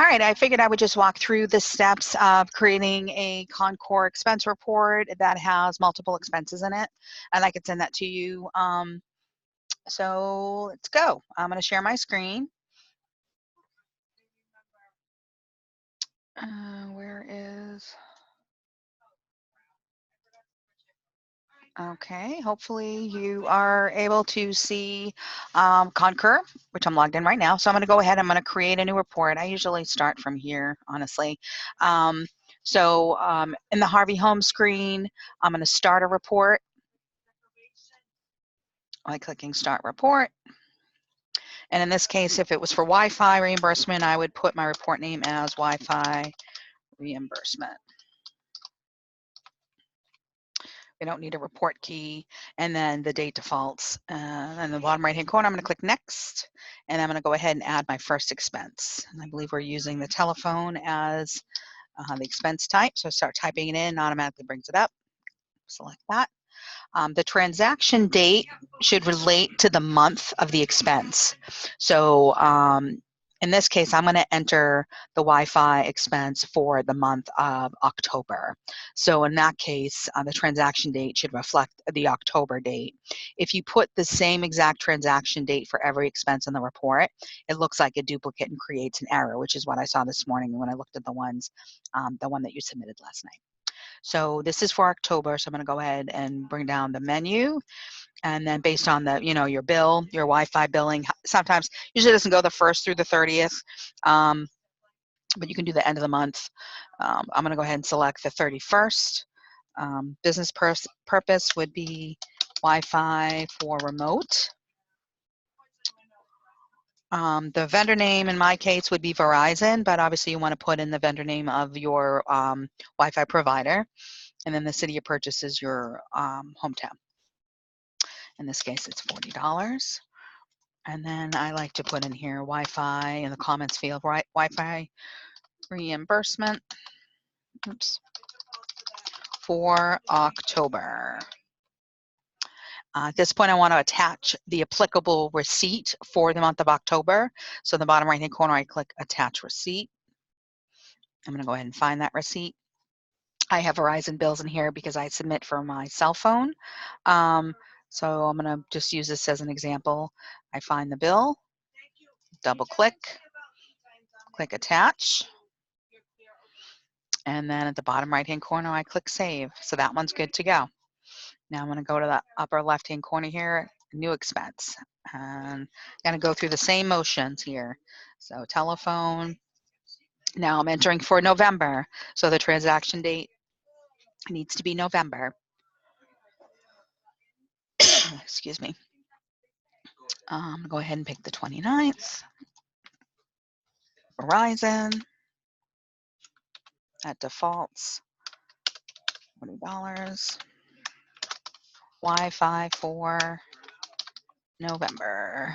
All right, I figured I would just walk through the steps of creating a Concur expense report that has multiple expenses in it, and I could send that to you. So let's go. I'm going to share my screen. Where is... Okay, hopefully you are able to see Concur, which I'm logged in right now. So I'm going to go ahead, I'm going to create a new report. I usually start from here, honestly. In the Harvey home screen, I'm going to start a report by clicking Start Report. And in this case, if it was for Wi-Fi reimbursement, I would put my report name as Wi-Fi reimbursement. We don't need a report key, and then the date defaults. In the bottom right-hand corner, I'm going to click Next, and I'm going to go ahead and add my first expense. And I believe we're using the telephone as the expense type, so start typing it in, automatically brings it up. Select that. The transaction date should relate to the month of the expense. So in this case, I'm going to enter the Wi-Fi expense for the month of October. So in that case, the transaction date should reflect the October date. If you put the same exact transaction date for every expense in the report, it looks like a duplicate and creates an error, which is what I saw this morning when I looked at the one that you submitted last night. So this is for October, so I'm going to go ahead and bring down the menu. And then based on the, your bill, your Wi-Fi billing, sometimes, usually doesn't go the 1st through the 30th, but you can do the end of the month. I'm going to go ahead and select the 31st. Business purpose would be Wi-Fi for remote. The vendor name in my case would be Verizon, but obviously you want to put in the vendor name of your Wi-Fi provider, and then the city of purchase is your hometown. In this case, it's $40. And then I like to put in here Wi-Fi in the comments field, right? Wi-Fi reimbursement. Oops. For October. At this point, I want to attach the applicable receipt for the month of October. So in the bottom right-hand corner, I click Attach Receipt. I'm going to go ahead and find that receipt. I have Verizon bills in here because I submit for my cell phone. So I'm going to just use this as an example. I find the bill, double click, click Attach. And then at the bottom right-hand corner, I click Save. So that one's good to go. Now I'm going to go to the upper left-hand corner here, New Expense. And I'm going to go through the same motions here. So telephone. Now I'm entering for November. So the transaction date needs to be November. Excuse me. I'm going to go ahead and pick the 29th. Verizon. That defaults $20. Wi-Fi for November.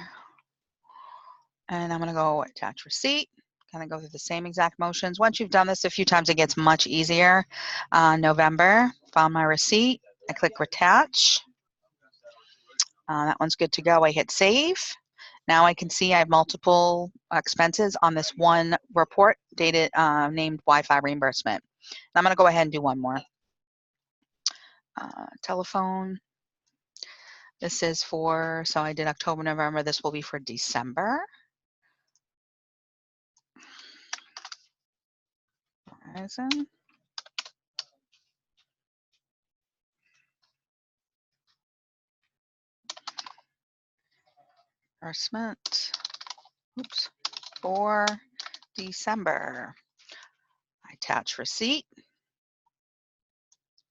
And I'm going to go Attach Receipt. Kind of go through the same exact motions. Once you've done this a few times, it gets much easier. November, found my receipt. I click Attach. That one's good to go. I hit Save. Now I can see I have multiple expenses on this one report dated named Wi-Fi reimbursement. And I'm going to go ahead and do one more. Telephone. This is for, so I did October, November. This will be for December. Verizon. Reimbursement. Oops. For December. I attach receipt.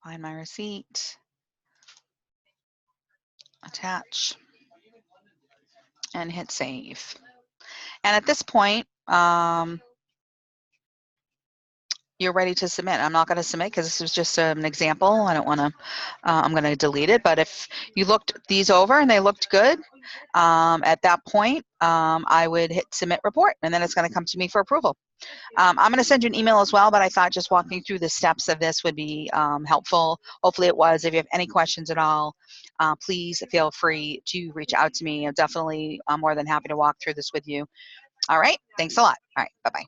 Find my receipt. Attach. And hit Save. And at this point, you're ready to submit. I'm not going to submit because this was just an example. I don't want to, I'm going to delete it. But if you looked these over and they looked good, at that point, I would hit Submit Report, and then it's going to come to me for approval. I'm going to send you an email as well, but I thought just walking through the steps of this would be helpful. Hopefully it was. If you have any questions at all, please feel free to reach out to me. I'm definitely more than happy to walk through this with you. All right. Thanks a lot. All right. Bye-bye.